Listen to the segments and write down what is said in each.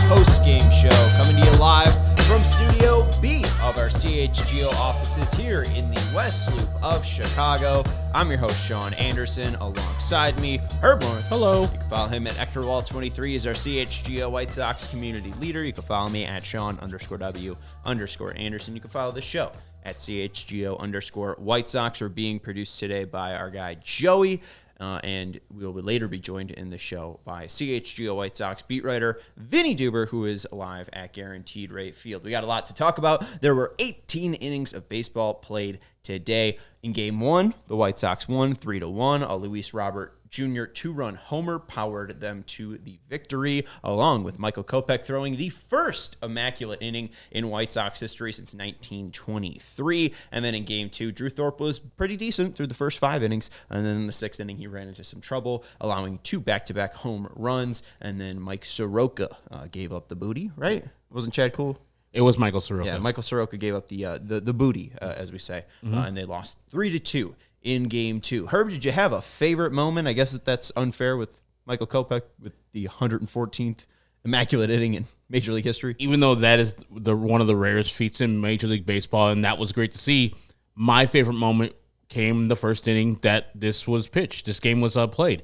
Postgame show coming to you live from Studio B of our CHGO offices here in the West Loop of Chicago. I'm your host, Sean Anderson. Alongside me, Herb Lawrence. Hello. You can follow him at EctorWall23 as our CHGO White Sox community leader. You can follow me at Sean_W_Anderson. You can follow the show at CHGO_White Sox. We're being produced today by our guy, Joey. And we will later be joined in the show by CHGO White Sox beat writer Vinnie Duber, who is live at Guaranteed Rate Field. We got a lot to talk about. There were 18 innings of baseball played today. In Game 1, the White Sox won 3-1. A Luis Robert Jr. two-run homer powered them to the victory, along with Michael Kopech throwing the first immaculate inning in White Sox history since 1923. And then in Game 2, Drew Thorpe was pretty decent through the first 5 innings. And then in the 6th inning, he ran into some trouble, allowing 2 back-to-back home runs. And then Mike Soroka gave up the booty, right? Wasn't Chad cool? It was Michael Soroka. Yeah, Michael Soroka gave up the booty, as we say, and they lost 3-2 in Game 2. Herb, did you have a favorite moment? I guess that's unfair with Michael Kopech with the 114th immaculate inning in Major League history. Even though that is one of the rarest feats in Major League Baseball, and that was great to see, my favorite moment came the first inning that this was pitched. This game was played,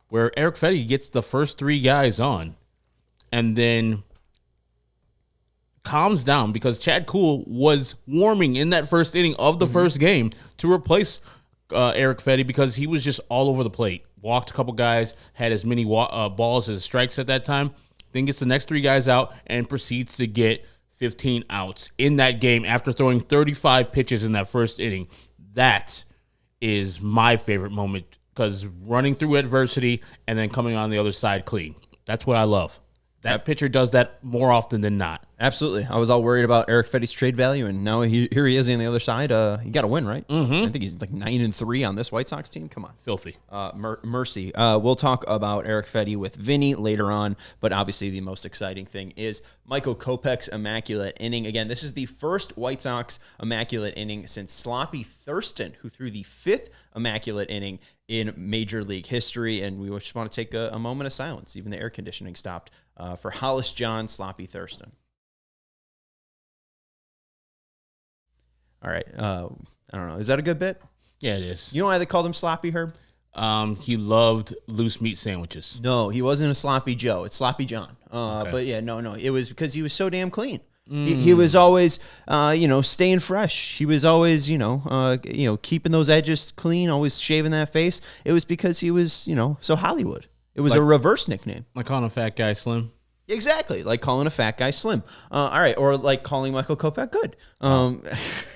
where Eric Fetty gets the first 3 guys on, and then calms down because Chad Kuhl was warming in that first inning of the first game to replace Eric Fetty because he was just all over the plate. Walked a couple guys, had as many balls as strikes at that time, then gets the next 3 guys out and proceeds to get 15 outs in that game after throwing 35 pitches in that first inning. That is my favorite moment because running through adversity and then coming on the other side clean. That's what I love. That pitcher does that more often than not. Absolutely. I was all worried about Eric Fetty's trade value, and now here he is on the other side. You got to win, right? I think he's like 9-3 on this White Sox team. Come on. Filthy. Mercy. We'll talk about Eric Fetty with Vinny later on, but obviously the most exciting thing is Michael Kopech's immaculate inning. Again, this is the first White Sox immaculate inning since Sloppy Thurston, who threw the 5th immaculate inning in Major League history, and we just want to take a moment of silence. Even the air conditioning stopped for Hollis John Sloppy Thurston. All right. I don't know. Is that a good bit? Yeah, it is. You know why they called him Sloppy, Herb? He loved loose meat sandwiches. No, he wasn't a Sloppy Joe. It's Sloppy John. Okay. But yeah, no. It was because he was so damn clean. He was always, staying fresh. He was always, keeping those edges clean, always shaving that face. It was because he was, so Hollywood. It was a reverse nickname. Like calling a fat guy slim? Exactly, like calling a fat guy slim. All right, or like calling Michael Kopech good.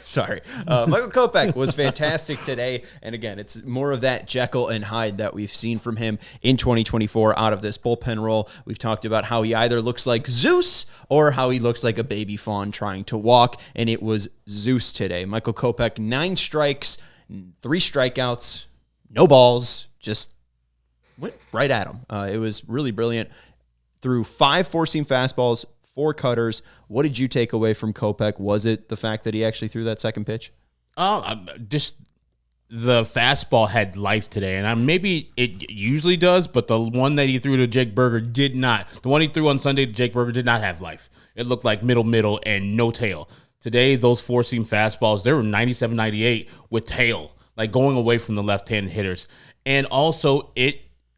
Sorry. Michael Kopech was fantastic today, and again, it's more of that Jekyll and Hyde that we've seen from him in 2024 out of this bullpen role. We've talked about how he either looks like Zeus or how he looks like a baby fawn trying to walk, and it was Zeus today. Michael Kopech, 9 strikes, 3 strikeouts, no balls, just went right at him. It was really brilliant. Threw 5 four-seam fastballs, 4 cutters. What did you take away from Kopech? Was it the fact that he actually threw that second pitch? Just the fastball had life today, and maybe it usually does, but the one that he threw to Jake Berger did not. The one he threw on Sunday to Jake Berger did not have life. It looked like middle, and no tail. Today, those four-seam fastballs, they were 97, 98 with tail, like going away from the left-handed hitters. And also,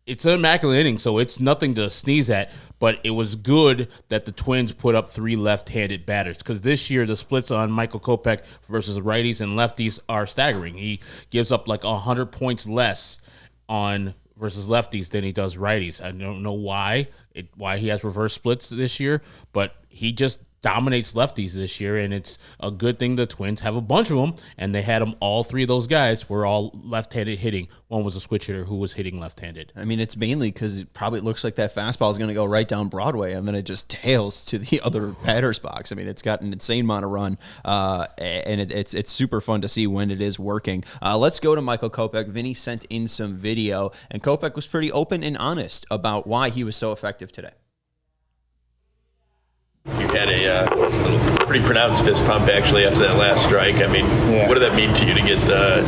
it's an immaculate inning, so it's nothing to sneeze at, but it was good that the Twins put up 3 left-handed batters because this year the splits on Michael Kopech versus righties and lefties are staggering. He gives up like 100 points less on versus lefties than he does righties. I don't know why he has reverse splits this year, but he just dominates lefties this year, and it's a good thing the Twins have a bunch of them, and they had them. All three of those guys were all left-handed hitting. One was a switch hitter who was hitting left-handed. I mean, it's mainly because it probably looks like that fastball is going to go right down Broadway, and then it just tails to the other batter's box. I mean, it's got an insane amount of run, and it's super fun to see when it is working. Let's go to Michael Kopech. Vinnie sent in some video, and Kopech was pretty open and honest about why he was so effective today. You had a pretty pronounced fist pump actually after that last strike. I mean, What did that mean to you to get to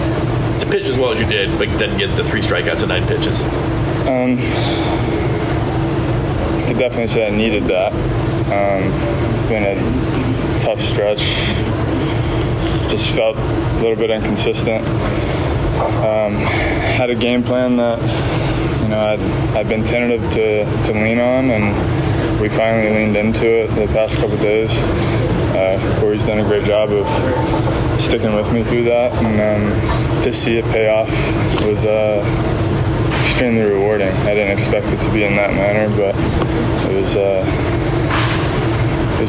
pitch as well as you did, but then get the 3 strikeouts and 9 pitches? I could definitely say I needed that. Been a tough stretch. Just felt a little bit inconsistent. Had a game plan that I'd been tentative to lean on, and we finally leaned into it the past couple of days. Corey's done a great job of sticking with me through that, and to see it pay off was extremely rewarding. I didn't expect it to be in that manner, but it was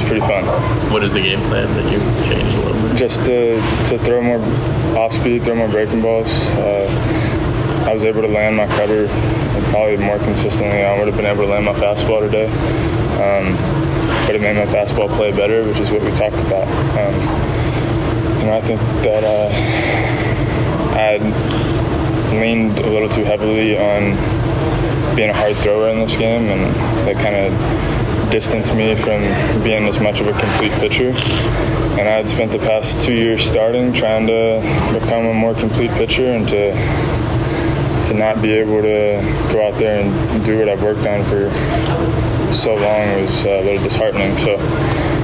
pretty fun. What is the game plan that you changed a little bit? Just to throw more off speed, throw more breaking balls. I was able to land my cutter probably more consistently. I would have been able to land my fastball today. But it made my fastball play better, which is what we talked about. I think that I leaned a little too heavily on being a hard thrower in this game, and that kind of distanced me from being as much of a complete pitcher. And I had spent the past 2 years starting trying to become a more complete pitcher, and to not be able to go out there and do what I've worked on for so long was a little disheartening. So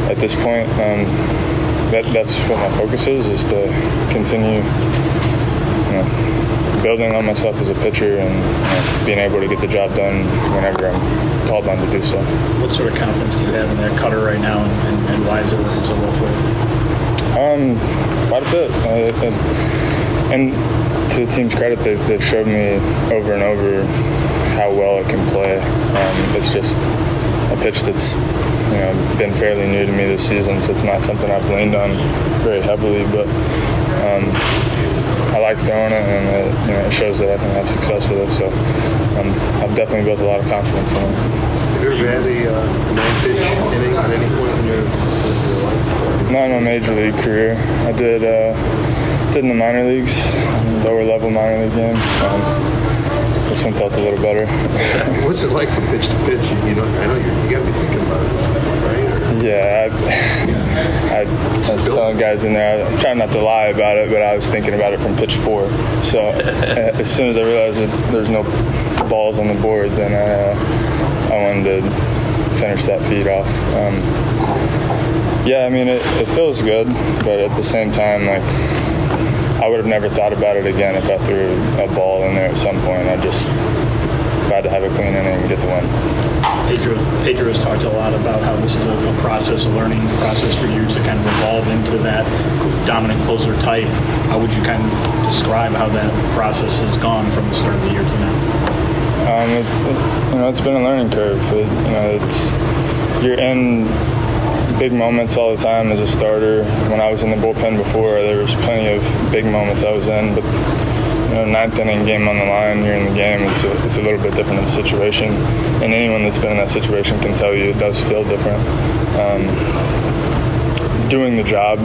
at this point, that's what my focus is to continue building on myself as a pitcher, and being able to get the job done whenever I'm called on to do so. What sort of confidence do you have in that cutter right now, and why is it working so well for you? Quite a bit. And to the team's credit, they've showed me over and over how well it can play. It's just a pitch that's been fairly new to me this season, so it's not something I've leaned on very heavily. But I like throwing it, and it shows that I can have success with it. So I've definitely built a lot of confidence in it. Have you ever had a 9-pitch inning at any point in your life? Not in my major league career. I did in the minor leagues, lower level minor league game. This one felt a little better. What's it like from pitch to pitch? I know you got to be thinking about it, right? Or? Yeah, I was telling guys in there, I'm trying not to lie about it, but I was thinking about it from pitch 4. So as soon as I realized that there's no balls on the board, then I wanted to finish that feed off. Yeah, I mean, it feels good, but at the same time, I would have never thought about it again if I threw a ball in there at some point. I just glad to have a clean inning and get the win. Pedro has talked a lot about how this is a process, a learning process for you to kind of evolve into that dominant closer type. How would you kind of describe how that process has gone from the start of the year to now? It's been a learning curve. You're in big moments all the time as a starter. When I was in the bullpen before, there was plenty of big moments I was in, but 9th inning game on the line, you're in the game, it's a little bit different of a situation, and anyone that's been in that situation can tell you it does feel different. Doing the job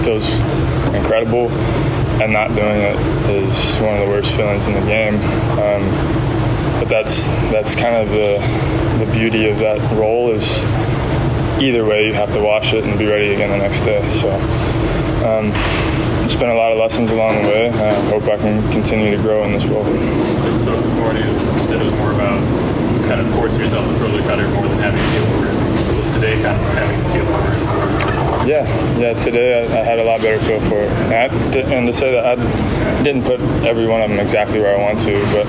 feels incredible, and not doing it is one of the worst feelings in the game. But that's kind of the beauty of that role is either way you have to wash it and be ready again the next day. So it's been a lot of lessons along the way. I hope I can continue to grow in this role. I suppose this morning you said it was more about just kind of forcing yourself to throw the cutter more than having to feel for it. Was today kind of having to feel for it? Yeah. Today I had a lot better feel for it. And to say that I didn't put every one of them exactly where I want to, but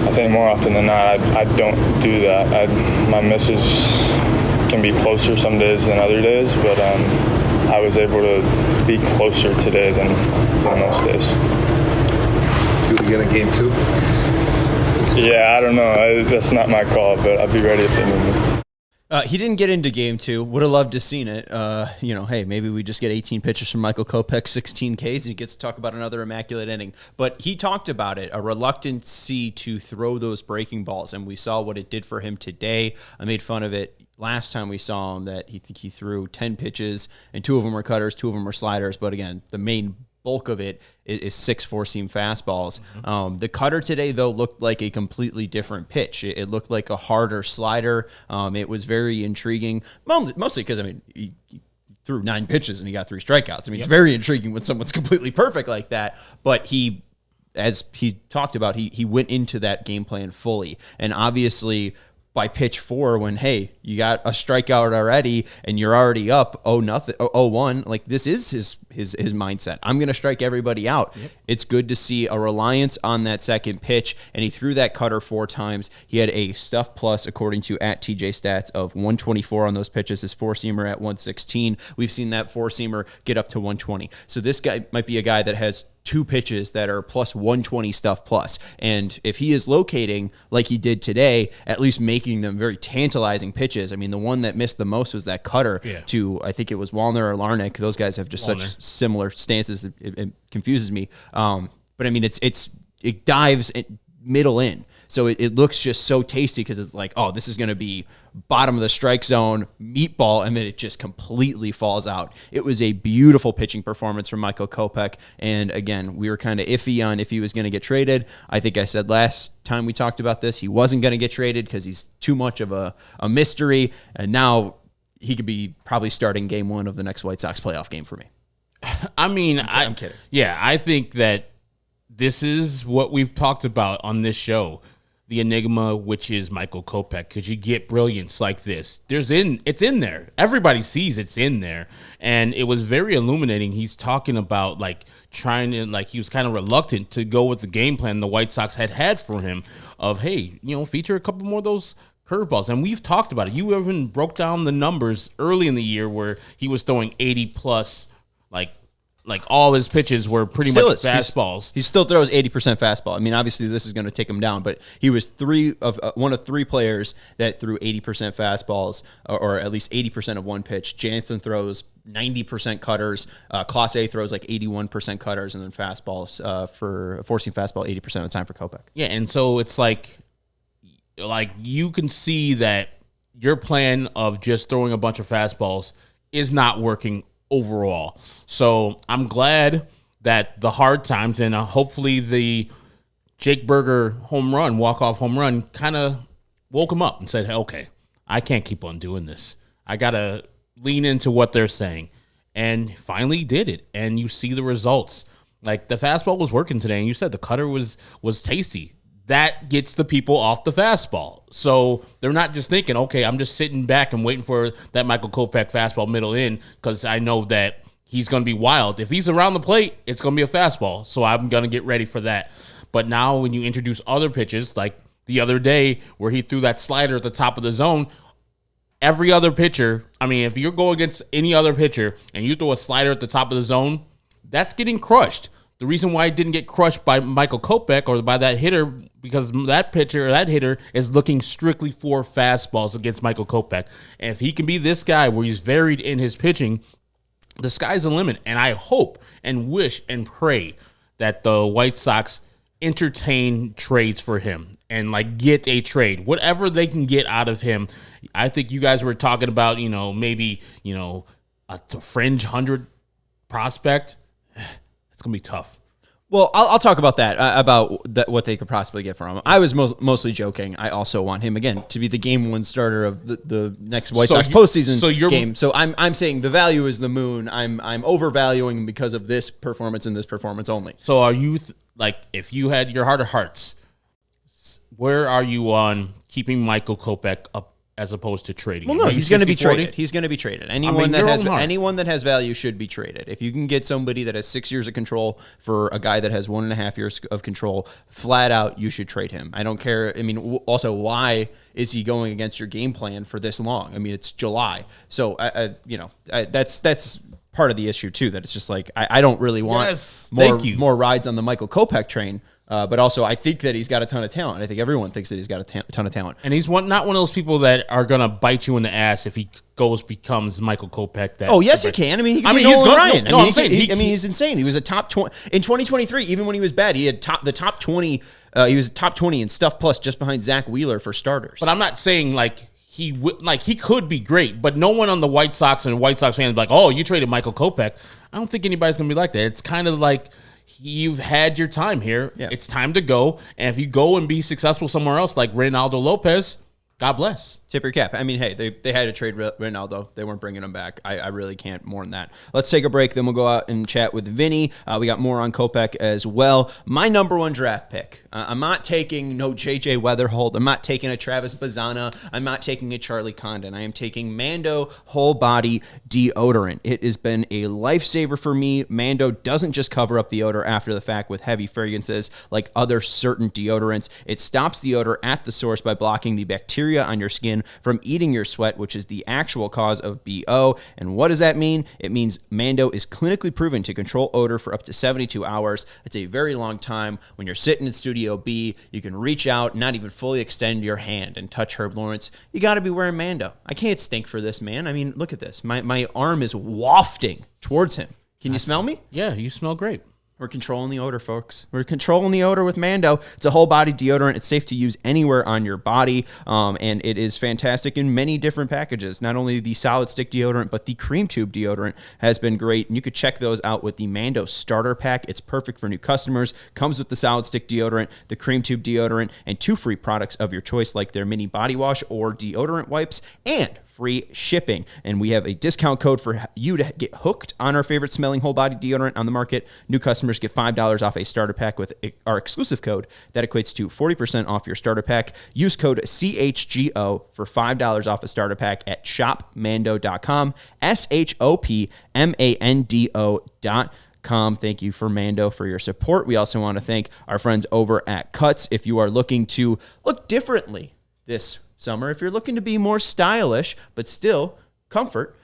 I think more often than not I don't do that. My misses can be closer some days than other days, but I was able to be closer today than most days. Do it again in game 2? Yeah, I don't know. That's not my call, but I'll be ready if they need me. He didn't get into game 2. Would have loved to seen it. Hey, maybe we just get 18 pitches from Michael Kopech, 16 Ks, and he gets to talk about another immaculate inning. But he talked about it, a reluctancy to throw those breaking balls, and we saw what it did for him today. I made fun of it last time we saw him that he threw 10 pitches, and 2 of them were cutters, 2 of them were sliders. But again, the main bulk of it is 6 four-seam fastballs. The cutter today, though, looked like a completely different pitch. It looked like a harder slider. It was very intriguing, mostly because, he threw 9 pitches and he got 3 strikeouts. It's very intriguing when someone's completely perfect like that. But as he talked about, he went into that game plan fully. And obviously, by pitch 4, when, hey, you got a strikeout already and you're already up 0-1, like, this is his mindset. I'm going to strike everybody out. Yep. It's good to see a reliance on that second pitch, and he threw that cutter 4 times. He had a stuff plus, according to @TJ Stats, of 124 on those pitches. His four-seamer at 116. We've seen that four-seamer get up to 120. So this guy might be a guy that has 2 pitches that are plus 120 stuff plus. And if he is locating like he did today, at least making them very tantalizing pitches. I mean, the one that missed the most was that cutter to, I think it was Wallner or Larnick. Those guys have just such similar stances. It confuses me. But I mean, it dives middle in. So it looks just so tasty because it's like, oh, this is going to be bottom of the strike zone, meatball, and then it just completely falls out. It was a beautiful pitching performance from Michael Kopech. And again, we were kind of iffy on if he was going to get traded. I think I said last time we talked about this, he wasn't going to get traded because he's too much of a mystery. And now he could be probably starting game 1 of the next White Sox playoff game for me. I mean, I'm kidding. Yeah, I think that this is what we've talked about on this show. The enigma, which is Michael Kopech, because you get brilliance like this. It's in there. Everybody sees it's in there. And it was very illuminating. He's talking about he was kind of reluctant to go with the game plan the White Sox had for him of, hey, feature a couple more of those curveballs. And we've talked about it. You even broke down the numbers early in the year where he was throwing 80 plus, like all his pitches were pretty much fastballs. He still throws 80% fastball. I mean, obviously this is going to take him down, but he was one of 3 players that threw 80% fastballs, or at least 80% of one pitch. Jansen throws 90% cutters. Class A throws like 81% cutters, and then fastballs for four-seam fastball 80% of the time for Kopech. Yeah, and so it's like you can see that your plan of just throwing a bunch of fastballs is not working overall. So I'm glad that the hard times and hopefully the Jake Burger walk-off home run kind of woke him up and said, hey, okay, I can't keep on doing this. I got to lean into what they're saying. And finally did it. And you see the results. Like, the fastball was working today, and you said the cutter was tasty. That gets the people off the fastball. So they're not just thinking, okay, I'm just sitting back and waiting for that Michael Kopech fastball middle in because I know that he's going to be wild. If he's around the plate, it's going to be a fastball. So I'm going to get ready for that. But now when you introduce other pitches, like the other day where he threw that slider at the top of the zone, every other pitcher, I mean, if you're going against any other pitcher and you throw a slider at the top of the zone, that's getting crushed. The reason why it didn't get crushed by Michael Kopech or by that hitter, because that pitcher or that hitter is looking strictly for fastballs against Michael Kopech. And if he can be this guy where he's varied in his pitching, the sky's the limit. And I hope and wish and pray that the White Sox entertain trades for him and get a trade, whatever they can get out of him. I think you guys were talking about, maybe, a fringe 100 prospect. It's going to be tough. Well, I'll talk about that, what they could possibly get from him. I was mostly joking. I also want him, again, to be the game 1 starter of the next White Sox postseason game. So I'm saying the value is the moon. I'm overvaluing him because of this performance and this performance only. So are you, if you had your heart of hearts, where are you on keeping Michael Kopech up as opposed to trading? Well, no, he's going to be traded. He's going to be traded. Anyone that has value should be traded. If you can get somebody that has 6 years of control for a guy that has 1.5 years of control, flat out, you should trade him. I don't care. I mean, also, why is he going against your game plan for this long? I mean, it's July, so that's part of the issue too. That it's just like I don't really want more rides on the Michael Kopech train. But also, I think that he's got a ton of talent. I think everyone thinks that he's got a ton of talent. And he's not one of those people that are going to bite you in the ass if he becomes Michael Kopech. Yes, he can. I mean, he's good. No, I'm saying, he's insane. He was a top 20 in 2023. Even when he was bad, he had the top 20. He was top 20 in stuff plus, just behind Zach Wheeler for starters. But I'm not saying he could be great, but no one on the White Sox and White Sox fans be like, oh, you traded Michael Kopech. I don't think anybody's going to be like that. It's kind of like, you've had your time here. Yeah. It's time to go. And if you go and be successful somewhere else, like Reynaldo Lopez, God bless. Tip your cap. I mean, hey, they had to trade Reynaldo. They weren't bringing him back. I really can't more than that. Let's take a break. Then we'll go out and chat with Vinny. We got more on Kopech as well. My number one draft pick. I'm not taking no J.J. Weatherholt. I'm not taking a Travis Bazzana. I'm not taking a Charlie Condon. I am taking Mando Whole Body Deodorant. It has been a lifesaver for me. Mando doesn't just cover up the odor after the fact with heavy fragrances like other certain deodorants. It stops the odor at the source by blocking the bacteria on your skin from eating your sweat, which is the actual cause of BO. And what does that mean? It means Mando is clinically proven to control odor for up to 72 hours. It's a very long time. When you're sitting in Studio B, you can reach out, not even fully extend your hand and touch Herb Lawrence. You got to be wearing Mando. I can't stink for this, man. I mean, look at this. My arm is wafting towards him. Can you smell me? Yeah, you smell great. We're controlling the odor, folks. We're controlling the odor with Mando. It's a whole body deodorant. It's safe to use anywhere on your body, and it is fantastic in many different packages. Not only the solid stick deodorant, but the cream tube deodorant has been great, and you could check those out with the Mando starter pack. It's perfect for new customers. Comes with the solid stick deodorant, the cream tube deodorant, and 2 free products of your choice, like their mini body wash or deodorant wipes, and free shipping. And we have a discount code for you to get hooked on our favorite smelling whole body deodorant on the market. New customers get $5 off a starter pack with our exclusive code. That equates to 40% off your starter pack. Use code CHGO for $5 off a starter pack at shopmando.com, shopmando.com. Thank you for Mando for your support. We also want to thank our friends over at Cuts. If you are looking to look differently this summer, if you're looking to be more stylish but still comfort,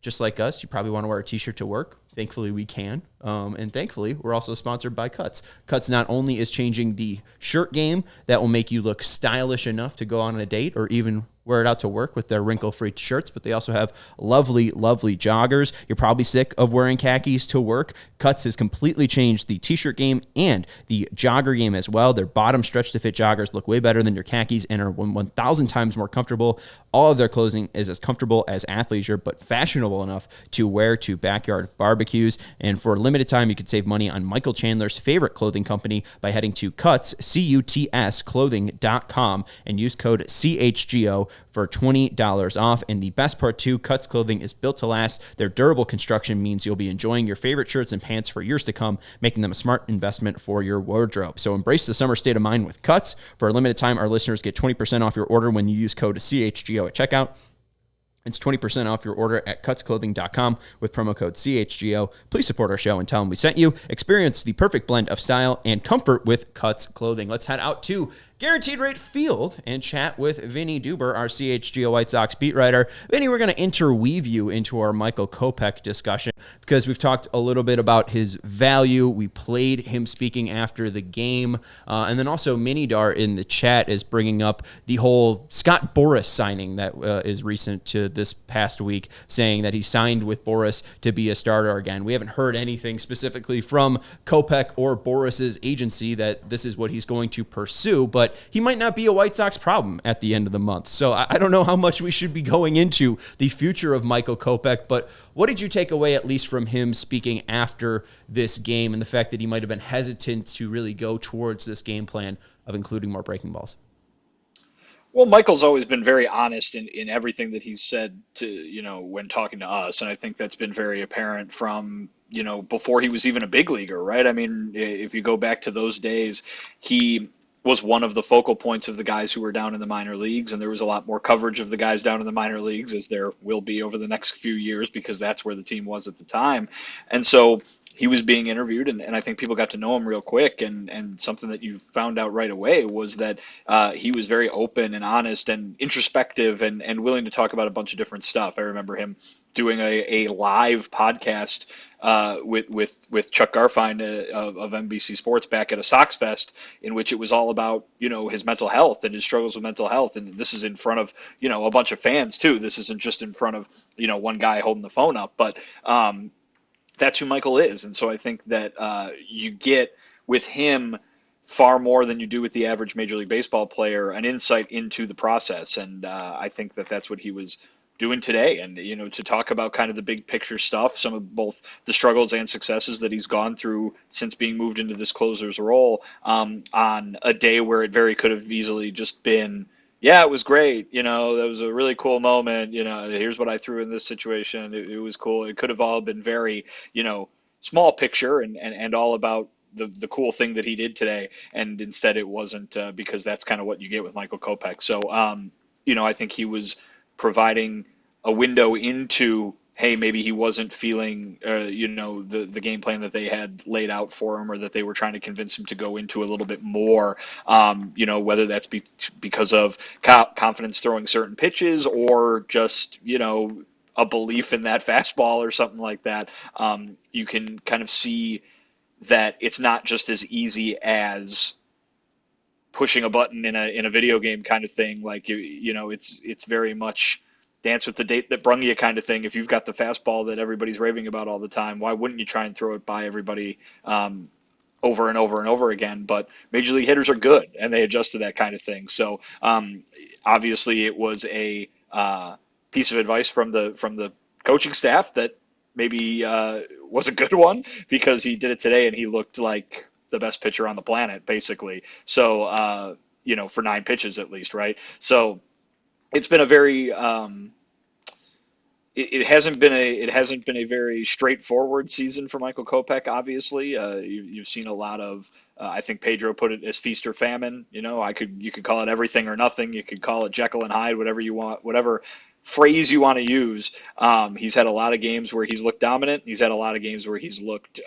just like us, you probably want to wear a t-shirt to work. Thankfully, we can. And thankfully, we're also sponsored by Cuts. Cuts not only is changing the shirt game that will make you look stylish enough to go on a date or even wear it out to work with their wrinkle-free shirts, but they also have lovely, lovely joggers. You're probably sick of wearing khakis to work. Cuts has completely changed the t-shirt game and the jogger game as well. Their bottom stretch-to-fit joggers look way better than your khakis and are 1,000 times more comfortable. All of their clothing is as comfortable as athleisure, but fashionable enough to wear to backyard barbecues. And for a limited time, you can save money on Michael Chandler's favorite clothing company by heading to Cuts, C-U-T-S, clothing.com, and use code CHGO for $20 off. And the best part too, Cuts clothing is built to last. Their durable construction means you'll be enjoying your favorite shirts and pants for years to come, making them a smart investment for your wardrobe. So embrace the summer state of mind with Cuts. For a limited time, our listeners get 20% off your order when you use code CHGO at checkout. It's 20% off your order at cutsclothing.com with promo code CHGO. Please support our show and tell them we sent you. Experience the perfect blend of style and comfort with Cuts Clothing. Let's head out to Guaranteed Rate Field and chat with Vinnie Duber, our CHGO White Sox beat writer. Vinnie, we're going to interweave you into our Michael Kopech discussion because we've talked a little bit about his value. We played him speaking after the game. And then also Minidar in the chat is bringing up the whole Scott Boras signing that is recent to this past week, saying that he signed with Boras to be a starter again. We haven't heard anything specifically from Kopech or Boras's agency that this is what he's going to pursue, but he might not be a White Sox problem at the end of the month. So I don't know how much we should be going into the future of Michael Kopech, but what did you take away at least from him speaking after this game and the fact that he might have been hesitant to really go towards this game plan of including more breaking balls? Well, Michael's always been very honest in everything that he's said to, when talking to us. And I think that's been very apparent from, before he was even a big leaguer, right? I mean, if you go back to those days, he was one of the focal points of the guys who were down in the minor leagues. And there was a lot more coverage of the guys down in the minor leagues, as there will be over the next few years, because that's where the team was at the time. And so he was being interviewed, and I think people got to know him real quick. And something that you found out right away was that he was very open and honest and introspective and willing to talk about a bunch of different stuff. I remember him doing a live podcast with Chuck Garfien of NBC Sports back at a Sox Fest, in which it was all about, his mental health and his struggles with mental health. And this is in front of, a bunch of fans too. This isn't just in front of, one guy holding the phone up, but that's who Michael is. And so I think that you get with him far more than you do with the average Major League Baseball player, an insight into the process. And I think that that's what he was doing today. And, to talk about kind of the big picture stuff, some of both the struggles and successes that he's gone through since being moved into this closer's role on a day where it very could have easily just been, yeah, it was great. That was a really cool moment. Here's what I threw in this situation. It was cool. It could have all been very, small picture and all about the cool thing that he did today. And instead it wasn't, because that's kind of what you get with Michael Kopech. So, I think he was providing a window into, hey, maybe he wasn't feeling, the game plan that they had laid out for him, or that they were trying to convince him to go into a little bit more, whether that's because of confidence throwing certain pitches, or just, a belief in that fastball or something like that. You can kind of see that it's not just as easy as pushing a button in a video game kind of thing. Like, it's very much dance with the date that brung you kind of thing. If you've got the fastball that everybody's raving about all the time, why wouldn't you try and throw it by everybody over and over and over again? But major league hitters are good, and they adjust to that kind of thing. So obviously it was a piece of advice from the coaching staff that maybe was a good one, because he did it today and he looked like the best pitcher on the planet, basically. So, for 9 pitches at least, right? So it's been a very it hasn't been a very straightforward season for Michael Kopech. Obviously, you've seen a lot of. I think Pedro put it as feast or famine. You could call it everything or nothing. You could call it Jekyll and Hyde, whatever you want, whatever phrase you want to use. He's had a lot of games where he's looked dominant. He's had a lot of games where he's looked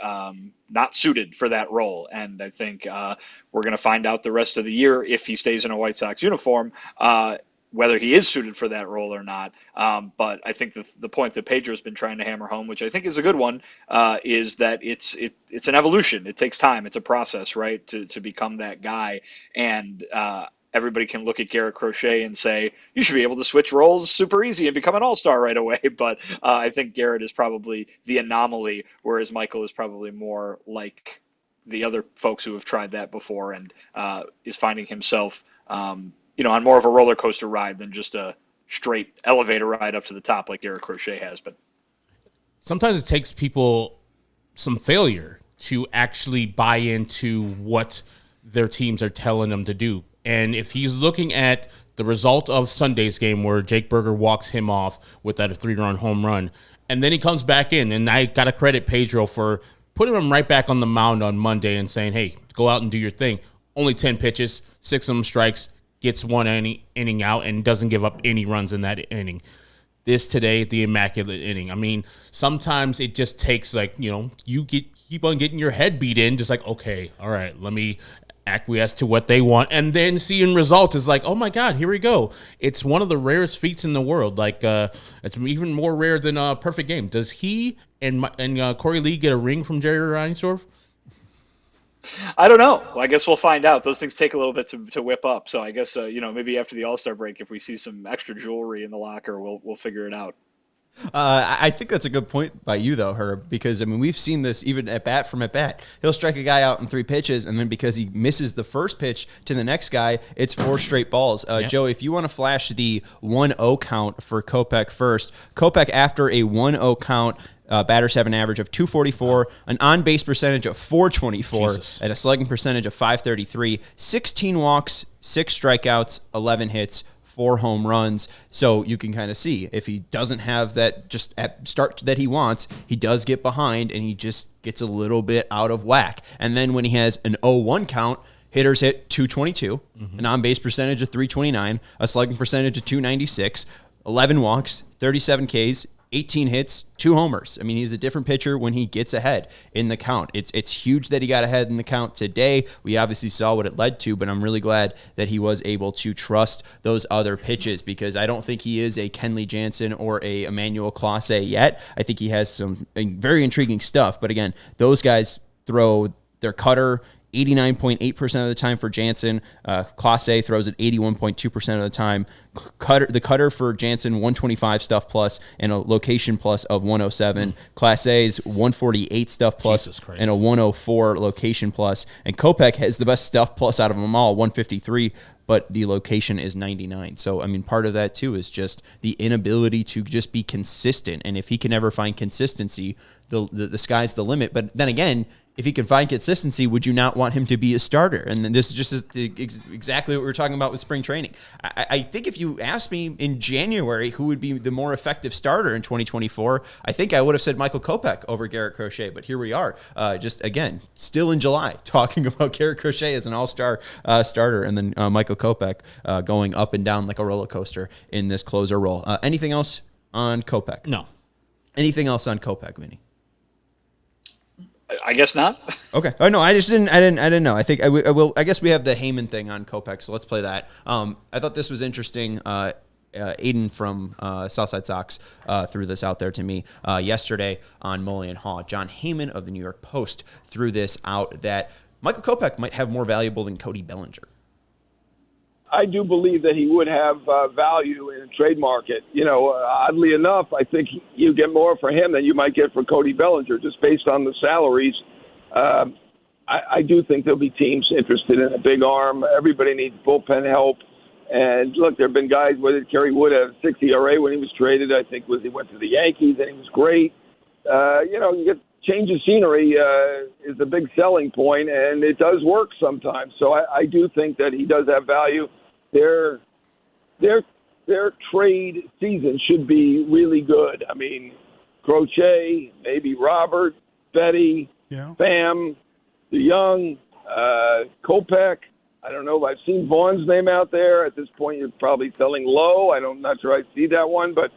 not suited for that role. And I think we're going to find out the rest of the year, if he stays in a White Sox uniform, whether he is suited for that role or not. But I think the point that Pedro's been trying to hammer home, which I think is a good one, is that it's an evolution. It takes time. It's a process, right, to become that guy. And everybody can look at Garrett Crochet and say, you should be able to switch roles super easy and become an all-star right away. But I think Garrett is probably the anomaly, whereas Michael is probably more like the other folks who have tried that before, and is finding himself on more of a roller coaster ride than just a straight elevator ride up to the top like Garrett Crochet has been. Sometimes it takes people some failure to actually buy into what their teams are telling them to do. And if he's looking at the result of Sunday's game, where Jake Berger walks him off with that 3-run home run, and then he comes back in, and I got to credit Pedro for putting him right back on the mound on Monday and saying, hey, go out and do your thing. Only 10 pitches, 6 of them strikes, gets one inning out, and doesn't give up any runs in that inning. This today, the immaculate inning. I mean, sometimes it just takes, you keep on getting your head beat in, just like, okay, all right, let me acquiesce to what they want, and then seeing results is like, oh my God, here we go. It's one of the rarest feats in the world. It's even more rare than a perfect game. Does he and Corey Lee get a ring from Jerry Reinsdorf? I don't know. Well, I guess we'll find out. Those things take a little bit to whip up. So I guess maybe after the All-Star break, if we see some extra jewelry in the locker, we'll figure it out. I think that's a good point by you, though, Herb, because, we've seen this even at bat. He'll strike a guy out in 3 pitches, and then because he misses the first pitch to the next guy, it's 4 straight balls. Joey, if you want to flash the 1-0 count for Kopech first. Kopech, after a 1-0 count, batters have an average of 244, an on-base percentage of 424, and a slugging percentage of 533, 16 walks, 6 strikeouts, 11 hits, 4 home runs. So you can kind of see, if he doesn't have that just at start that he wants, he does get behind and he just gets a little bit out of whack. And then when he has an 0-1 count, hitters hit 222, an on-base percentage of 329, a slugging percentage of 296, 11 walks, 37 Ks, 18 hits, 2 homers. I mean, he's a different pitcher when he gets ahead in the count. It's huge that he got ahead in the count today. We obviously saw what it led to, but I'm really glad that he was able to trust those other pitches, because I don't think he is a Kenley Jansen or a Emmanuel Clase yet. I think he has some very intriguing stuff, but again, those guys throw their cutter 89.8% of the time for Jansen. Clase throws it 81.2% of the time. The cutter for Jansen, 125 stuff plus and a location plus of 107. Clase's 148 stuff plus and a 104 location plus. And Kopech has the best stuff plus out of them all, 153, but the location is 99. So, I mean, part of that, too, is just the inability to just be consistent. And if he can ever find consistency, the sky's the limit. But then again, if he can find consistency, would you not want him to be a starter? And then this is just exactly what we were talking about with spring training. I think if you asked me in January who would be the more effective starter in 2024, I think I would have said Michael Kopech over Garrett Crochet. But here we are, just again, still in July, talking about Garrett Crochet as an all-star starter, and then Michael Kopech going up and down like a roller coaster in this closer role. Anything else on Kopech? No. Anything else on Kopech, Vinnie? I guess not. Okay. Oh no, I didn't know. I think I will. I guess we have the Heyman thing on Kopech, so let's play that. I thought this was interesting. Aiden from Southside Sox threw this out there to me yesterday on Mullion Hall. John Heyman of the New York Post threw this out that Michael Kopech might have more valuable than Cody Bellinger. I do believe that he would have value in a trade market. You know, oddly enough, I think you get more for him than you might get for Cody Bellinger, just based on the salaries. I do think there'll be teams interested in a big arm. Everybody needs bullpen help. And look, there have been guys, whether Kerry Wood had a 6 ERA when he was traded, I think he went to the Yankees and he was great. You get change of scenery is a big selling point, and it does work sometimes. So I do think that he does have value. Their trade season should be really good. I mean, Crochet, maybe Robert, Betty, Pham, DeYoung, Kopech. I don't know if I've seen Vaughn's name out there. At this point, you're probably selling low. I'm not sure I see that one. But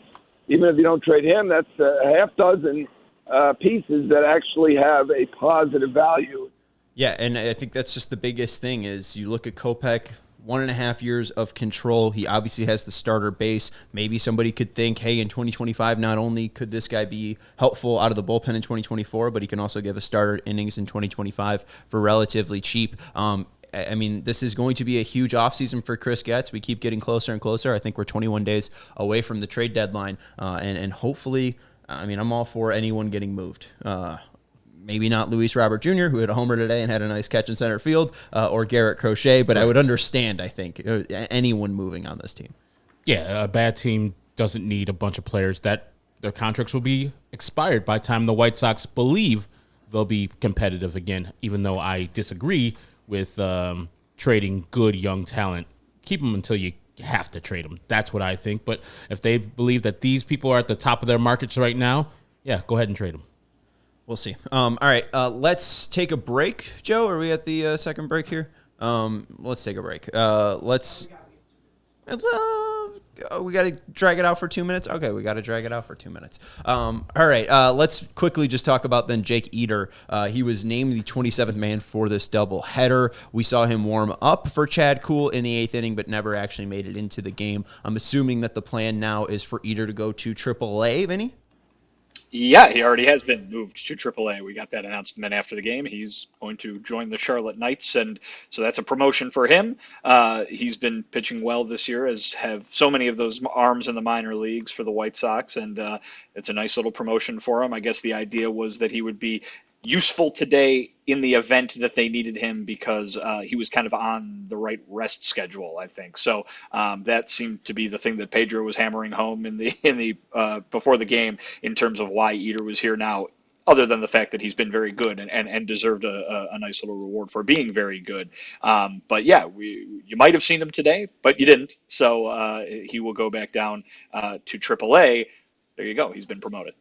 even if you don't trade him, that's a half dozen pieces that actually have a positive value. Yeah, and I think that's just the biggest thing is you look at Kopech, 1.5 years of control. He obviously has the starter base. Maybe somebody could think, hey, in 2025, not only could this guy be helpful out of the bullpen in 2024, but he can also give a starter innings in 2025 for relatively cheap. I mean, this is going to be a huge offseason for Chris Getz. We keep getting closer and closer. I think we're 21 days away from the trade deadline, and hopefully, I mean, I'm all for anyone getting moved. Maybe not Luis Robert Jr., who hit a homer today and had a nice catch in center field, or Garrett Crochet, but I would understand, I think, anyone moving on this team. Yeah, a bad team doesn't need a bunch of players that their contracts will be expired by the time the White Sox believe they'll be competitive again, even though I disagree with trading good young talent. Keep them until you have to trade them. That's what I think. But if they believe that these people are at the top of their markets right now, yeah, go ahead and trade them. We'll see. All right, let's take a break. Joe, are we at the second break here? Let's take a break. We got to drag it out for 2 minutes? Okay, we got to drag it out for 2 minutes. All right, let's quickly just talk about then Jake Eder. He was named the 27th man for this doubleheader. We saw him warm up for Chad Kuhl in the 8th inning, but never actually made it into the game. I'm assuming that the plan now is for Eder to go to AAA, Vinny? Yeah, he already has been moved to AAA. We got that announcement after the game. He's going to join the Charlotte Knights, and so that's a promotion for him. He's been pitching well this year, as have so many of those arms in the minor leagues for the White Sox, and it's a nice little promotion for him. I guess the idea was that he would be useful today in the event that they needed him, because he was kind of on the right rest schedule, I think. So that seemed to be the thing that Pedro was hammering home in the before the game in terms of why Eder was here now, other than the fact that he's been very good and deserved a nice little reward for being very good. But yeah, you might have seen him today, but you didn't. So he will go back down to AAA. There you go. He's been promoted.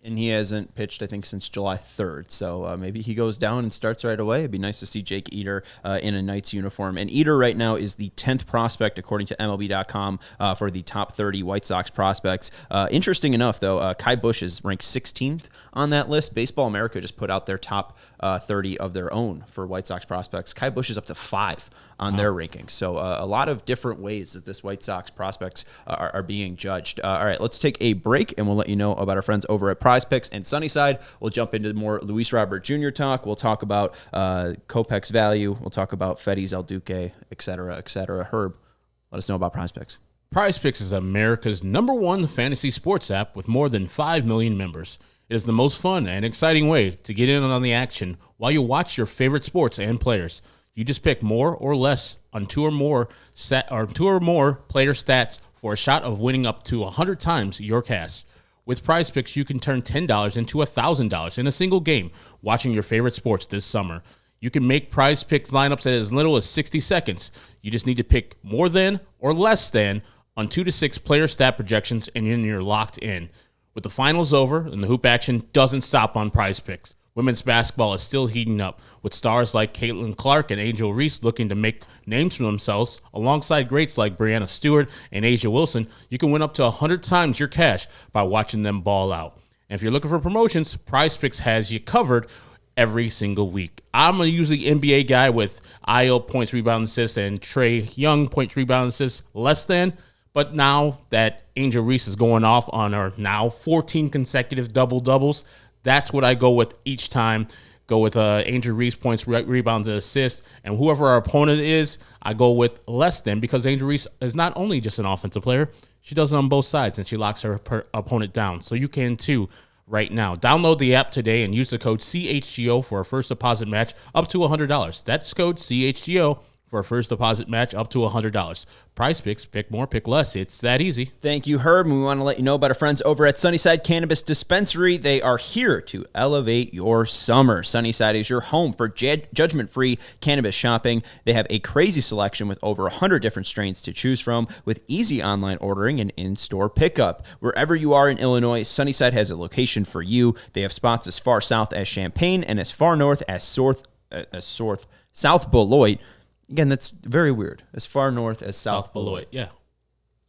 And he hasn't pitched, I think, since July 3rd. So maybe he goes down and starts right away. It'd be nice to see Jake Eder in a Knights uniform. And Eder right now is the 10th prospect, according to MLB.com, for the top 30 White Sox prospects. Interesting enough, though, Kai Busch is ranked 16th on that list. Baseball America just put out their top 30 of their own for White Sox prospects. Kai Busch is up to 5 on their rankings. So a lot of different ways that this White Sox prospects are being judged. All right, let's take a break, and we'll let you know about our friends over at Prize Picks and Sunnyside. We'll jump into more Luis Robert Jr. talk. We'll talk about Kopech's value. We'll talk about Fetty's El Duque, et cetera, et cetera. Herb, let us know about Prize Picks. Prize Picks is America's #1 fantasy sports app with more than 5 million members. It is the most fun and exciting way to get in on the action while you watch your favorite sports and players. You just pick more or less on two or more player stats for a shot of winning up to 100 times your cash. With Prize Picks, you can turn $10 into $1,000 in a single game watching your favorite sports this summer. You can make Prize Picks lineups in as little as 60 seconds. You just need to pick more than or less than on 2 to 6 player stat projections, and then you're locked in. With the finals over and the hoop action doesn't stop on Prize Picks, women's basketball is still heating up, with stars like Caitlin Clark and Angel Reese looking to make names for themselves. Alongside greats like Brianna Stewart and Asia Wilson, you can win up to 100 times your cash by watching them ball out. And if you're looking for promotions, Prize Picks has you covered every single week. I'm a usually NBA guy with Io points, rebound, assists, and Trey Young points, rebound, assists less than. But now that Angel Reese is going off on our now 14 consecutive double-doubles, that's what I go with each time. Go with Angel Reese points, rebounds, and assists. And whoever our opponent is, I go with less than, because Angel Reese is not only just an offensive player, she does it on both sides, and she locks her opponent down. So you can too right now. Download the app today and use the code CHGO for a first deposit match up to $100. That's code CHGO for a first deposit match up to $100. Prize Picks, pick more, pick less. It's that easy. Thank you, Herb. And we want to let you know about our friends over at Sunnyside Cannabis Dispensary. They are here to elevate your summer. Sunnyside is your home for judgment-free cannabis shopping. They have a crazy selection with over 100 different strains to choose from, with easy online ordering and in-store pickup. Wherever you are in Illinois, Sunnyside has a location for you. They have spots as far south as Champaign and as far north as South Beloit. Again, that's very weird. As far north as South Beloit. Yeah.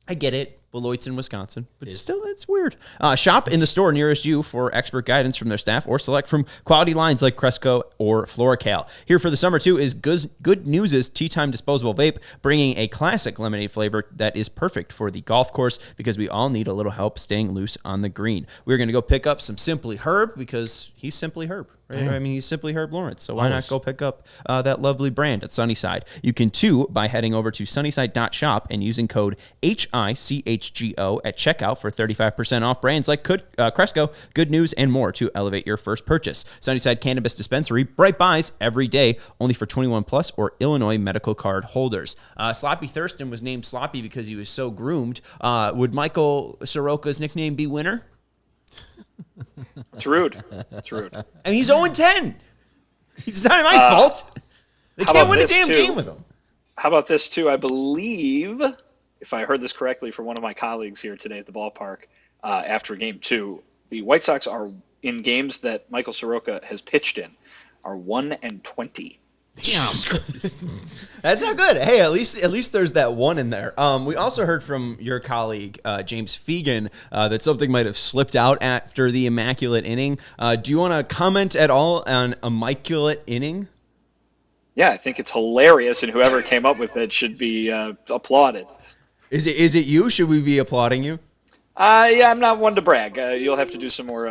I get it. Beloit's in Wisconsin, but still, it's weird. Shop in the store nearest you for expert guidance from their staff, or select from quality lines like Cresco or FloraCal. Here for the summer, too, is Good News' Tea Time Disposable Vape, bringing a classic lemonade flavor that is perfect for the golf course, because we all need a little help staying loose on the green. We're going to go pick up some Simply Herb, because he's Simply Herb. Right? I mean, he's Simply Herb Lawrence, so why not go pick up that lovely brand at Sunnyside? You can, too, by heading over to sunnyside.shop and using code HICHGO at checkout for 35% off brands like Cresco, Good News, and more to elevate your first purchase. Sunnyside Cannabis Dispensary, bright buys every day, only for 21 plus or Illinois medical card holders. Sloppy Thurston was named Sloppy because he was so groomed. Would Michael Soroka's nickname be Winner? It's rude. It's rude. I mean, he's 0-10. It's not my fault. They can't win a damn game with him. How about this, too? I believe, if I heard this correctly from one of my colleagues here today at the ballpark, after Game 2, the White Sox are, in games that Michael Soroka has pitched in, are 1-20. Damn. That's not good. Hey, at least there's that one in there. We also heard from your colleague, James Fegan, that something might have slipped out after the Immaculate Inning. Do you want to comment at all on Immaculate Inning? Yeah, I think it's hilarious, and whoever came up with it should be applauded. Is it you? Should we be applauding you? Yeah, I'm not one to brag. You'll have to do some more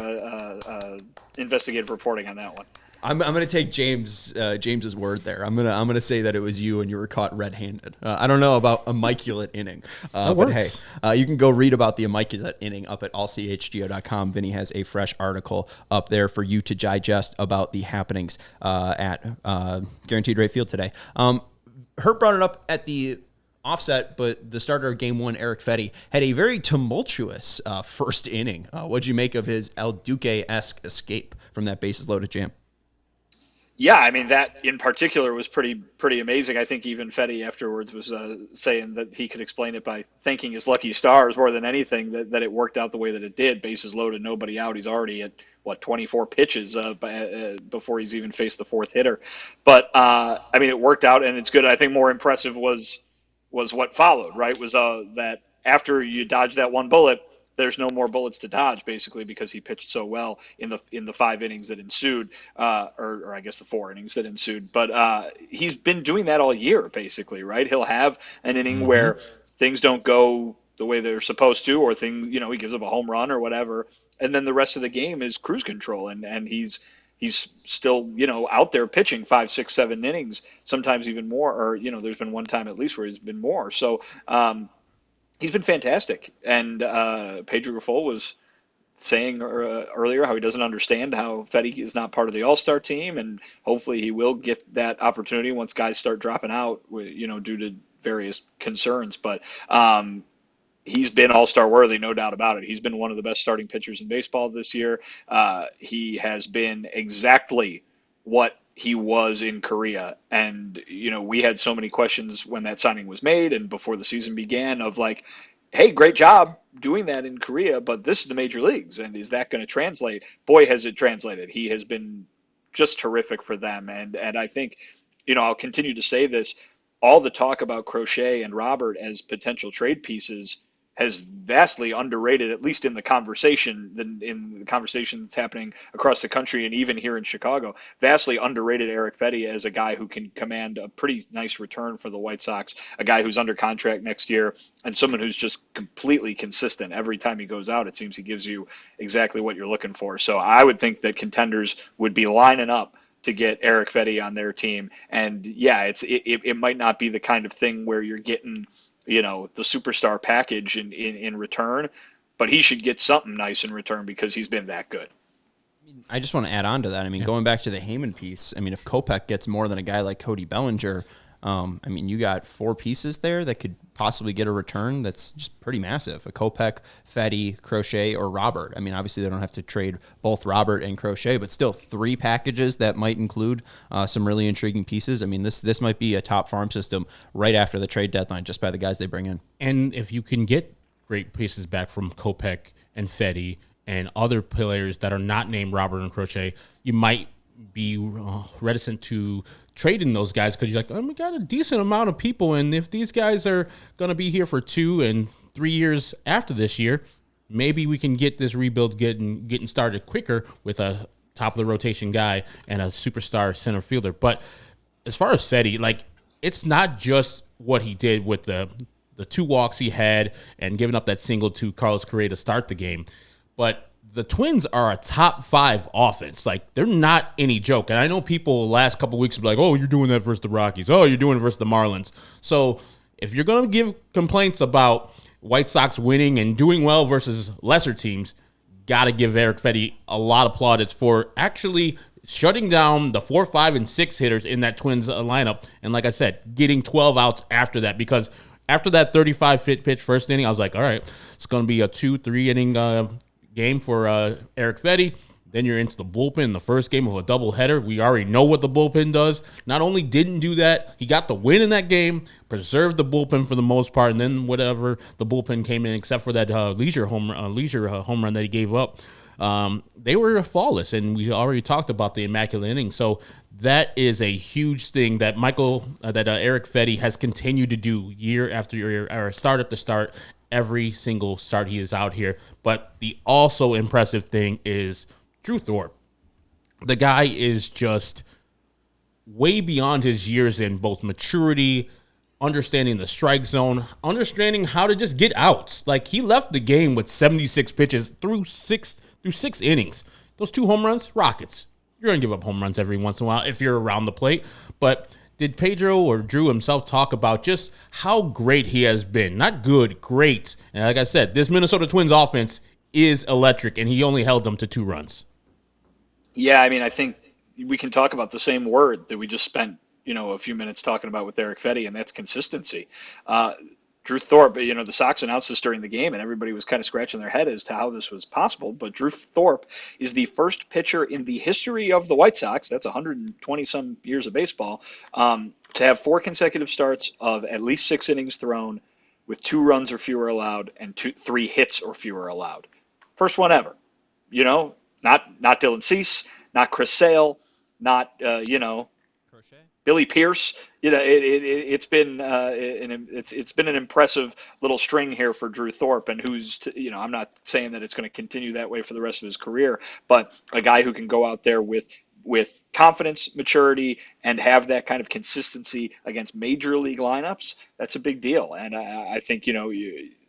investigative reporting on that one. I'm going to take James's word there. I'm going to say that it was you and you were caught red-handed. I don't know about Immaculate Inning, but hey, you can go read about the Immaculate Inning up at allchgo.com. Vinny has a fresh article up there for you to digest about the happenings at Guaranteed Rate Field today. Herb brought it up at the offset, but the starter of Game 1, Eric Fetty, had a very tumultuous first inning. What'd you make of his El Duque-esque escape from that bases-loaded jam? Yeah, I mean, that in particular was pretty amazing. I think even Fetty afterwards was saying that he could explain it by thanking his lucky stars more than anything that it worked out the way that it did. Bases loaded, nobody out. He's already at 24 pitches before he's even faced the fourth hitter. But I mean, it worked out, and it's good. I think more impressive was what followed. Right, was that after you dodge that one bullet, there's no more bullets to dodge, basically, because he pitched so well in the 5 innings that ensued, or I guess the 4 innings that ensued. But he's been doing that all year, basically, right? He'll have an inning where things don't go the way they're supposed to, or things, he gives up a home run or whatever, and then the rest of the game is cruise control, and he's still, out there pitching 5, 6, 7 innings, sometimes even more, or, there's been one time at least where he's been more. So, he's been fantastic, and Pedro Grifol was saying earlier how he doesn't understand how Fetty is not part of the All-Star team, and hopefully he will get that opportunity once guys start dropping out, due to various concerns. But he's been All-Star worthy, no doubt about it. He's been one of the best starting pitchers in baseball this year. He has been exactly what he was in Korea. And, we had so many questions when that signing was made and before the season began of like, hey, great job doing that in Korea, but this is the major leagues. And is that going to translate? Boy, has it translated. He has been just terrific for them. And I think, I'll continue to say this, all the talk about Crochet and Robert as potential trade pieces has vastly underrated, at least in the conversation, that's happening across the country and even here in Chicago, vastly underrated Eric Fetty as a guy who can command a pretty nice return for the White Sox, a guy who's under contract next year, and someone who's just completely consistent. Every time he goes out, it seems he gives you exactly what you're looking for. So I would think that contenders would be lining up to get Eric Fetty on their team. And yeah, it might not be the kind of thing where you're getting the superstar package in return, but he should get something nice in return because he's been that good. I just want to add on to that. I mean, going back to the Heyman piece, I mean, if Kopech gets more than a guy like Cody Bellinger, I mean, you got 4 pieces there that could possibly get a return that's just pretty massive. A Kopech, Fetty, Crochet, or Robert. I mean, obviously they don't have to trade both Robert and Crochet, but still 3 packages that might include some really intriguing pieces. I mean, this might be a top farm system right after the trade deadline just by the guys they bring in. And if you can get great pieces back from Kopech and Fetty and other players that are not named Robert and Crochet, you might be reticent to trading those guys because you're like, we got a decent amount of people, and if these guys are going to be here for 2 and 3 years after this year, maybe we can get this rebuild getting started quicker with a top of the rotation guy and a superstar center fielder. But as far as Fetty, like, it's not just what he did with the 2 walks he had and giving up that single to Carlos Correa to start the game, but the Twins are a top 5 offense. Like, they're not any joke. And I know people the last couple of weeks will be like, oh, you're doing that versus the Rockies. Oh, you're doing it versus the Marlins. So if you're going to give complaints about White Sox winning and doing well versus lesser teams, got to give Eric Fetty a lot of plaudits for actually shutting down the 4, 5, and 6 hitters in that Twins lineup. And like I said, getting 12 outs after that, because after that 35 pitch first inning, I was like, all right, it's going to be a 2-3 inning game for Eric Fetty. Then you're into the bullpen, the first game of a doubleheader. We already know what the bullpen does. Not only didn't do that, he got the win in that game, preserved the bullpen for the most part, and then whatever the bullpen came in, except for that leisure home run that he gave up, they were flawless. And we already talked about the Immaculate Inning. So that is a huge thing that Eric Fetty has continued to do year after year, or start after start. Every single start he is out here. But the also impressive thing is Drew Thorpe. The guy is just way beyond his years in both maturity, understanding the strike zone, understanding how to just get outs. Like, he left the game with 76 pitches through six innings. Those 2 home runs, Rockets. You're going to give up home runs every once in a while if you're around the plate. But did Pedro or Drew himself talk about just how great he has been? Not good, great. And like I said, this Minnesota Twins offense is electric, and he only held them to 2 runs. Yeah, I mean, I think we can talk about the same word that we just spent, a few minutes talking about with Eric Fetty, and that's consistency. Drew Drew Thorpe, the Sox announced this during the game, and everybody was kind of scratching their head as to how this was possible. But Drew Thorpe is the first pitcher in the history of the White Sox, that's 120-some years of baseball, to have 4 consecutive starts of at least 6 innings thrown with 2 runs or fewer allowed and 3 hits or fewer allowed. First one ever. Not Dylan Cease, not Chris Sale, not, Billy Pierce. It's been an impressive little string here for Drew Thorpe, and I'm not saying that it's going to continue that way for the rest of his career, but a guy who can go out there with confidence, maturity, and have that kind of consistency against major league lineups, that's a big deal. And I think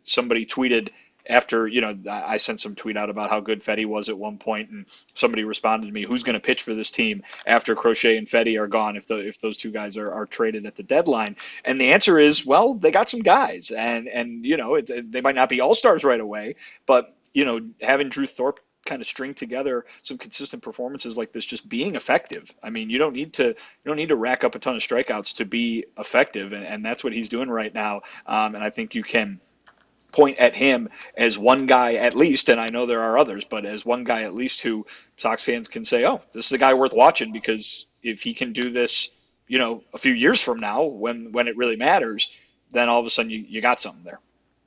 somebody tweeted after, I sent some tweet out about how good Fetty was at one point, and somebody responded to me, who's going to pitch for this team after Crochet and Fetty are gone if those two guys are traded at the deadline? And the answer is, well, they got some guys, and they might not be all-stars right away, but, having Drew Thorpe kind of string together some consistent performances like this, just being effective. I mean, you don't need to rack up a ton of strikeouts to be effective, and that's what he's doing right now. And I think you can point at him as one guy at least, and I know there are others, but as one guy at least who Sox fans can say, oh, this is a guy worth watching, because if he can do this, a few years from now when it really matters, then all of a sudden you got something there.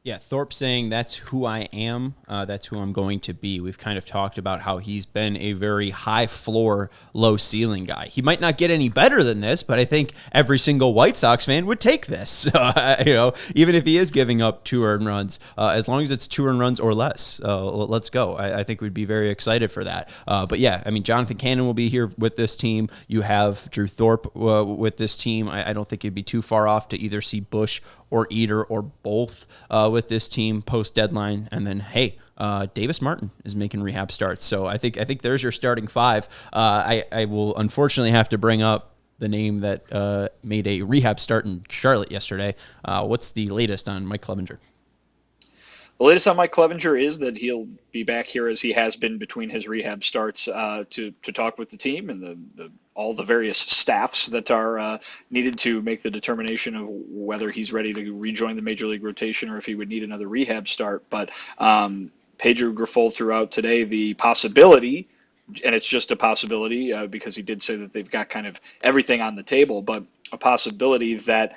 Yeah, Thorpe saying that's who I am, that's who I'm going to be. We've kind of talked about how he's been a very high floor, low ceiling guy. He might not get any better than this, but I think every single White Sox fan would take this. Even if he is giving up 2 earned runs, as long as it's 2 earned runs or less, let's go. I think we'd be very excited for that. But yeah, I mean, Jonathan Cannon will be here with this team. You have Drew Thorpe with this team. I don't think it'd be too far off to either see Bush or Eater or both with this team post deadline. And then, hey, Davis Martin is making rehab starts. So I think there's your starting 5. I will unfortunately have to bring up the name that made a rehab start in Charlotte yesterday. What's the latest on Mike Clevenger? The latest on Mike Clevenger is that he'll be back here as he has been between his rehab starts to talk with the team and all the various staffs that are needed to make the determination of whether he's ready to rejoin the major league rotation or if he would need another rehab start. But Pedro Grifol threw out today the possibility, and it's just a possibility because he did say that they've got kind of everything on the table, but a possibility that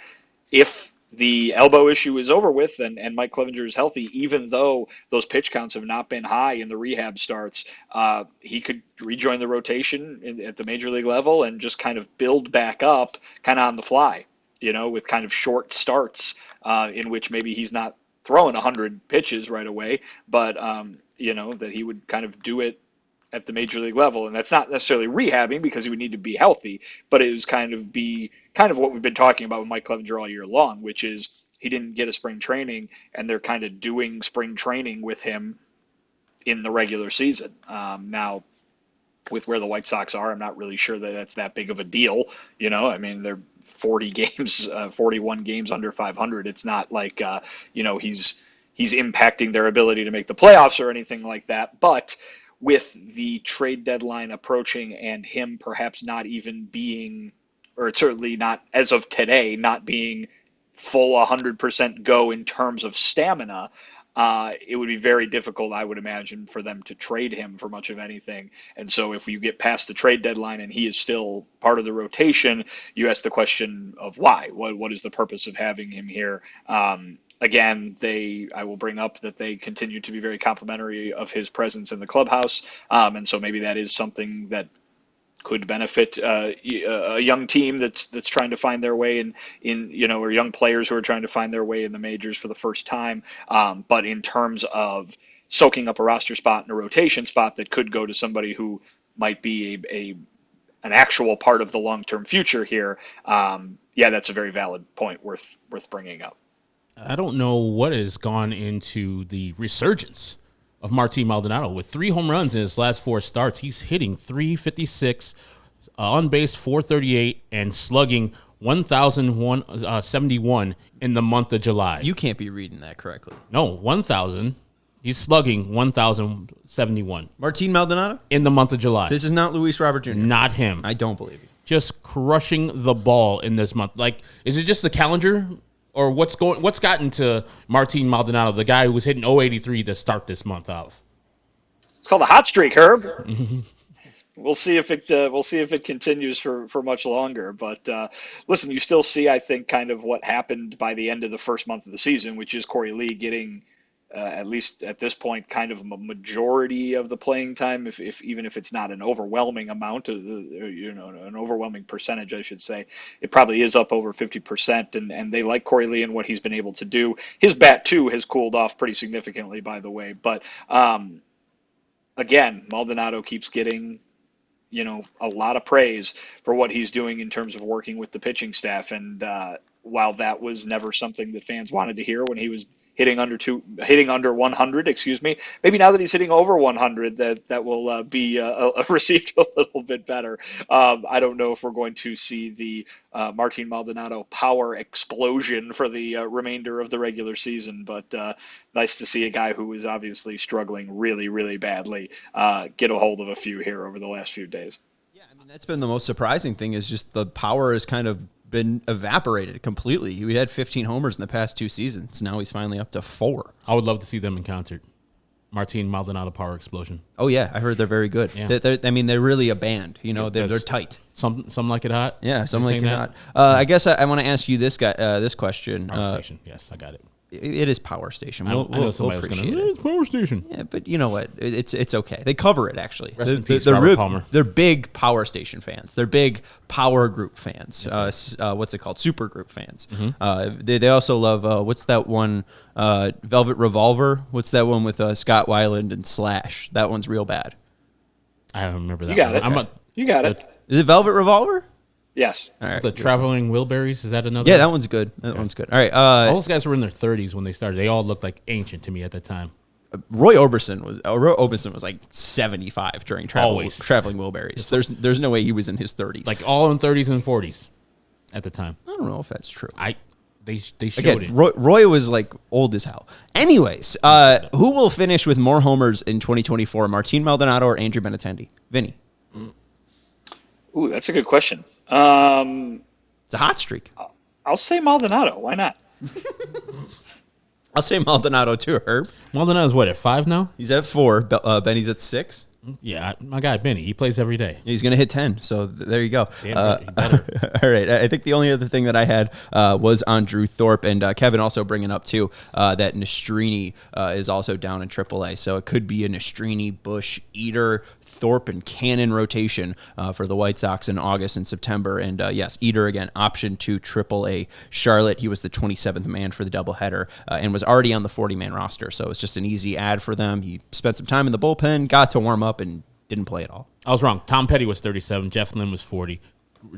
if the elbow issue is over with and Mike Clevenger is healthy, even though those pitch counts have not been high in the rehab starts, he could rejoin the rotation at the major league level and just kind of build back up kind of on the fly, with kind of short starts in which maybe he's not throwing 100 pitches right away, but, that he would kind of do it at the major league level. And that's not necessarily rehabbing because he would need to be healthy, but it was kind of what we've been talking about with Mike Clevenger all year long, which is he didn't get a spring training and they're kind of doing spring training with him in the regular season. Now with where the White Sox are, I'm not really sure that that's that big of a deal. I mean, they're 41 games under 500. It's not like, he's impacting their ability to make the playoffs or anything like that. But with the trade deadline approaching and him perhaps not even being, or certainly not as of today, not being full 100% go in terms of stamina, it would be very difficult, I would imagine, for them to trade him for much of anything. And so if you get past the trade deadline and he is still part of the rotation, you ask the question of why? What is the purpose of having him here? Again, I will bring up that they continue to be very complimentary of his presence in the clubhouse, and so maybe that is something that could benefit a young team that's trying to find their way or young players who are trying to find their way in the majors for the first time. But in terms of soaking up a roster spot and a rotation spot that could go to somebody who might be an actual part of the long-term future here, that's a very valid point worth bringing up. I don't know what has gone into the resurgence of Martin Maldonado. With 3 home runs in his last 4 starts, he's hitting .356, on base .438, and slugging 1,171 in the month of July. You can't be reading that correctly. No, 1,000. He's slugging 1,071. Martin Maldonado? In the month of July. This is not Luis Robert Jr. Not him. I don't believe you. Just crushing the ball in this month. Like, is it just the calendar? or what's gotten to Martin Maldonado, the guy who was hitting 083 to start this month off? It's called a hot streak, Herb. We'll see if it continues for much longer. But listen, you still see, I think, kind of what happened by the end of the first month of the season, which is Corey Lee getting, at least at this point, kind of a majority of the playing time, even if it's not an overwhelming amount, an overwhelming percentage, I should say. It probably is up over 50%, and they like Corey Lee and what he's been able to do. His bat, too, has cooled off pretty significantly, by the way. But, again, Maldonado keeps getting a lot of praise for what he's doing in terms of working with the pitching staff. And while that was never something that fans wanted to hear when he was hitting under 100, maybe now that he's hitting over 100, that will be received a little bit better. I don't know if we're going to see the Martin Maldonado power explosion for the remainder of the regular season, but nice to see a guy who is obviously struggling really, really badly get a hold of a few here over the last few days. Yeah, I mean, that's been the most surprising thing is just the power has kind of been evaporated completely. He had 15 homers in the past 2 seasons. Now he's finally up to 4. I would love to see them in concert. Martin Maldonado power explosion. Oh yeah, I heard they're very good. Yeah. They're really a band. They're tight. Some like it hot. Yeah, some like it hot. I guess I want to ask you this question. Power station. Yes, I got it. It is Power Station. I know somebody was going to. It's Power Station. Yeah, but you know what? It's okay. They cover it actually. Rest in peace, Robert Palmer. They're big Power Station fans. They're big Power Group fans. Yes, what's it called? Super Group fans. Mm-hmm. They also love what's that one? Velvet Revolver. What's that one with Scott Weiland and Slash? That one's real bad. I don't remember that. You got it. You got it. Is it Velvet Revolver? Yes. All right. The Traveling Wilburys, is that another? Yeah, that one's good. That one's good. All right. All those guys were in their 30s when they started. They all looked like ancient to me at the time. Roy Orbison was like 75 during Traveling Wilburys. There's no way he was in his 30s. Like all in 30s and 40s at the time. I don't know if that's true. They showed Again, it. Roy was like old as hell. Anyways, who will finish with more homers in 2024, Martin Maldonado or Andrew Benintendi? Vinny. Ooh, that's a good question. It's a hot streak. I'll say Maldonado. Why not? I'll say Maldonado too, Herb. Maldonado's what, at 5 now? He's at 4. Benny's at 6. Yeah, my guy Benny. He plays every day. He's going to hit 10, so there you go. Damn, better. All right. I think the only other thing that I had was on Drew Thorpe, and Kevin also bringing up, too, that Nastrini is also down in AAA, so it could be a Nastrini, Bush, Eater, Thorpe, and Cannon rotation for the White Sox in August and September. And, yes, Eater, again, option to AAA Charlotte. He was the 27th man for the doubleheader and was already on the 40-man roster, so it's just an easy add for them. He spent some time in the bullpen, got to warm up, and didn't play at all. I was wrong. Tom Petty was 37. Jeff Lynn was 40.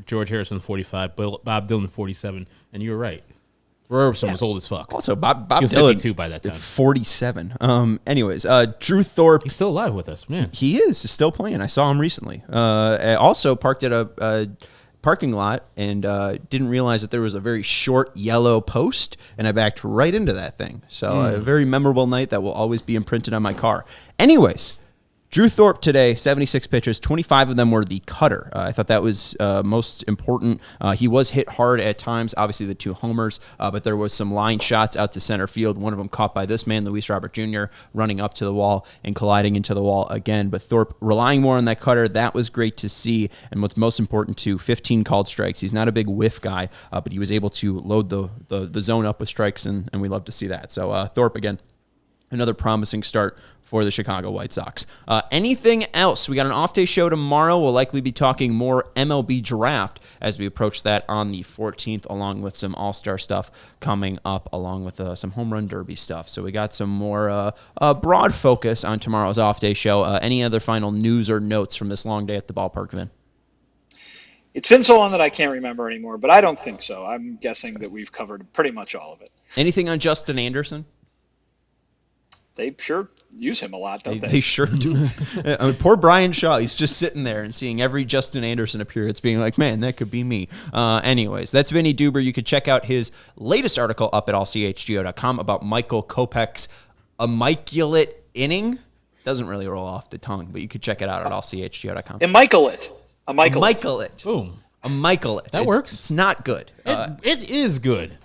George Harrison 45. Bob Dylan 47. And you were right. Roy Orbison was old as fuck. Also, Bob he was Dylan 52 by that time. 47. Anyways, Drew Thorpe. He's still alive with us, man. He is still playing. I saw him recently. I also parked at a parking lot and didn't realize that there was a very short yellow post, and I backed right into that thing. So a very memorable night that will always be imprinted on my car. Anyways, Drew Thorpe today, 76 pitches, 25 of them were the cutter. I thought that was most important. He was hit hard at times, obviously the 2 homers, but there was some line shots out to center field. One of them caught by this man, Luis Robert Jr., running up to the wall and colliding into the wall again. But Thorpe relying more on that cutter, that was great to see. And what's most important, too, 15 called strikes. He's not a big whiff guy, but he was able to load the zone up with strikes, and we love to see that. So Thorpe, again, another promising start for the Chicago White Sox. Anything else? We got an off-day show tomorrow. We'll likely be talking more MLB draft as we approach that on the 14th, along with some all-star stuff coming up, along with some home run derby stuff. So we got some more broad focus on tomorrow's off-day show. Any other final news or notes from this long day at the ballpark, Vin? It's been so long that I can't remember anymore, but I don't think so. I'm guessing that we've covered pretty much all of it. Anything on Justin Anderson? They sure use him a lot, don't they? They sure do. I mean, poor Brian Shaw. He's just sitting there and seeing every Justin Anderson appearance being like, man, that could be me. Anyways, that's Vinnie Duber. You could check out his latest article up at ALLCITY.com about Michael Kopech's Immaculate Inning. Doesn't really roll off the tongue, but you could check it out at ALLCITY.com. Immaculate. Immaculate. Boom. Immaculate. That works. It's not good. It is good.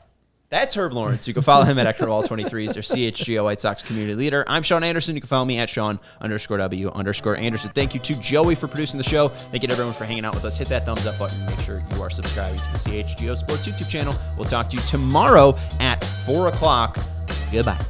That's Herb Lawrence. You can follow him at Ectorwall23. He's our CHGO White Sox community leader. I'm Sean Anderson. You can follow me at Sean_W_Anderson. Thank you to Joey for producing the show. Thank you to everyone for hanging out with us. Hit that thumbs up button. Make sure you are subscribing to the CHGO Sports YouTube channel. We'll talk to you tomorrow at 4 o'clock. Goodbye.